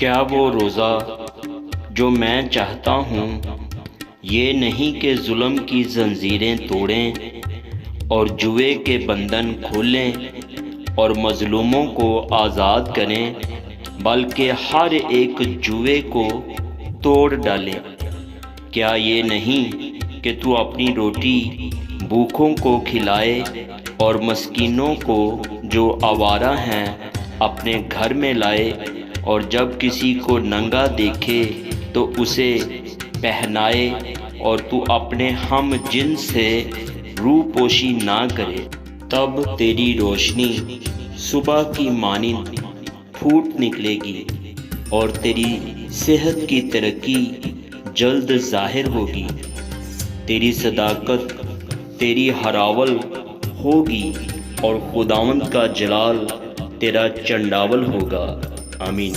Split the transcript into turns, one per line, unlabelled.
क्या वो रोज़ा जो मैं चाहता हूँ ये नहीं कि जुल्म की जंजीरें तोड़ें और जुए के बंधन खोलें और मज़लूमों को आज़ाद करें, बल्कि हर एक जुए को तोड़ डालें। क्या ये नहीं कि तू अपनी रोटी भूखों को खिलाए और मस्कीनों को जो आवारा हैं अपने घर में लाए, और जब किसी को नंगा देखे तो उसे पहनाए, और तू अपने हम जिन से रूपोशी ना करे। तब तेरी रोशनी सुबह की मानिंद फूट निकलेगी और तेरी सेहत की तरक्की जल्द जाहिर होगी। तेरी सदाकत तेरी हरावल होगी और खुदावंद का जलाल तेरा चंडावल होगा। आमीन।